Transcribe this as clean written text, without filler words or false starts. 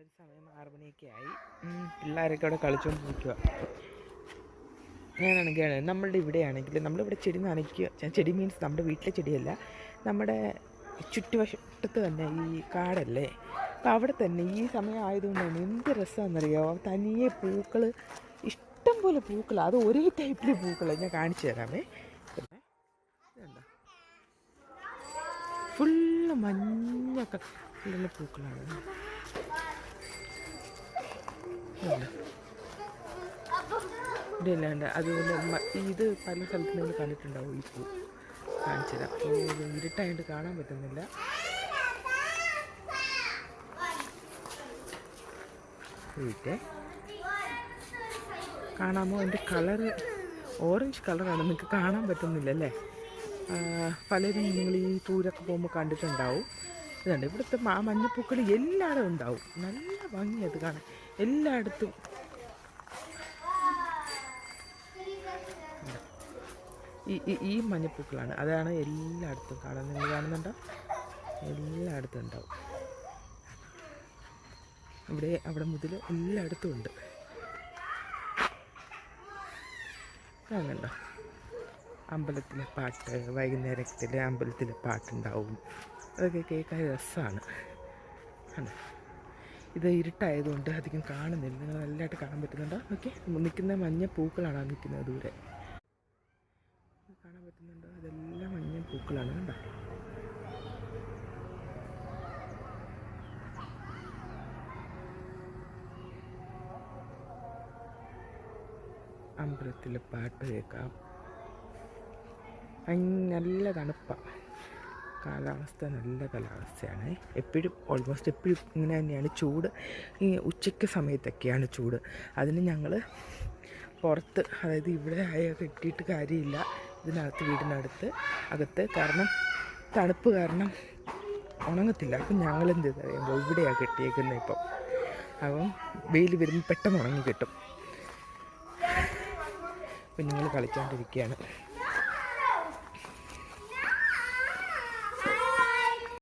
ഒരു സമയം 6 മണിയൊക്കെ ആയി. പിള്ളേരൊക്കെ അവിടെ കളിച്ചുകൊണ്ടിരിക്കുക. ഞാനാണെങ്കിൽ നമ്മളുടെ ഇവിടെയാണെങ്കിൽ നമ്മളിവിടെ ചെടി നനയ്ക്കുക. ചെടി മീൻസ് നമ്മുടെ വീട്ടിലെ ചെടിയല്ല, നമ്മുടെ ചുറ്റുവശത്ത് തന്നെ ഈ കാടല്ലേ, അപ്പം അവിടെ തന്നെ ഈ സമയം ആയതുകൊണ്ട് തന്നെ എന്ത് രസമാണെന്നറിയാമോ, തനിയെ പൂക്കൾ, ഇഷ്ടം പോലെ പൂക്കൾ, അത് ഒരേ ടൈപ്പിൽ പൂക്കൾ ഞാൻ കാണിച്ചു തരാമേ. ഇതുണ്ടോ, ഫുള്ള് മഞ്ഞ കളറിലുള്ള പൂക്കളാണ്. ഇതല്ലാണ്ട് അതുപോലെ ഇത് പല സ്ഥലത്ത് നിങ്ങൾ കണ്ടിട്ടുണ്ടാവും. ഈ പൂ കാണിച്ചു തരാം. ഇരുട്ടായിട്ട് കാണാൻ പറ്റുന്നില്ല. വീട്ടെ കാണാമോ? എൻ്റെ കളറ് ഓറഞ്ച് കളറാണ്, നിങ്ങൾക്ക് കാണാൻ പറ്റുന്നില്ലല്ലേ? പലരും നിങ്ങൾ ഈ ടൂരൊക്കെ പോകുമ്പോൾ കണ്ടിട്ടുണ്ടാവും. ഇതുണ്ട്, ഇവിടുത്തെ മഞ്ഞപ്പൂക്കൾ എല്ലായിടും ഉണ്ടാവും. നല്ല ഭംഗിയത് കാണാൻ എല്ലായിടത്തും. ഈ മഞ്ഞപ്പൂക്കളാണ്, അതാണ് എല്ലായിടത്തും കാണാൻ. നിങ്ങൾ കാണുന്നുണ്ടോ? എല്ലായിടത്തും ഉണ്ടാവും. അവിടെ മുതൽ എല്ലായിടത്തും ഉണ്ട്. കാണുന്നുണ്ടോ? അമ്പലത്തിലെ പാട്ട്, വൈകുന്നേരത്തിൽ അമ്പലത്തിലെ പാട്ടുണ്ടാവും. അതൊക്കെ കേൾക്കാൻ രസമാണ്. ആണ്, ഇത് ഇരുട്ടായതുകൊണ്ട് അധികം കാണുന്നില്ല. നിങ്ങൾ നല്ലതായിട്ട് കാണാൻ പറ്റുന്നുണ്ടോ? ഓക്കെ, നിൽക്കുന്ന മഞ്ഞ പൂക്കളാണ് നിൽക്കുന്നത്. ദൂരെ കാണാൻ പറ്റുന്നുണ്ടോ? അതെല്ലാം മഞ്ഞ പൂക്കളാണ്. കണ്ടോ? അമ്പലത്തിൽ പാട്ട് കേൾക്കാം. നല്ല തണുപ്പാണ്, കാലാവസ്ഥ നല്ല കാലാവസ്ഥയാണ്. എപ്പോഴും ഓൾമോസ്റ്റ് എപ്പോഴും ഇങ്ങനെ തന്നെയാണ് ചൂട്. ഈ ഉച്ചയ്ക്ക് സമയത്തൊക്കെയാണ് ചൂട്. അതിന് ഞങ്ങൾ പുറത്ത്, അതായത് ഇവിടെ കെട്ടിയിട്ട് കാര്യമില്ല, ഇതിനകത്ത് വീടിനടുത്ത് അകത്ത്, കാരണം തണുപ്പ് കാരണം ഉണങ്ങത്തില്ല. അപ്പം ഞങ്ങൾ എന്ത് ചെയ്ത് അറിയുമ്പോൾ ഇവിടെയാണ് കെട്ടിയേക്കുന്നത്. ഇപ്പം അപ്പം വെയിൽ വരുമ്പോൾ പെട്ടെന്ന് ഉണങ്ങി കിട്ടും. കുഞ്ഞുങ്ങൾ കളിച്ചുകൊണ്ടിരിക്കുകയാണ്.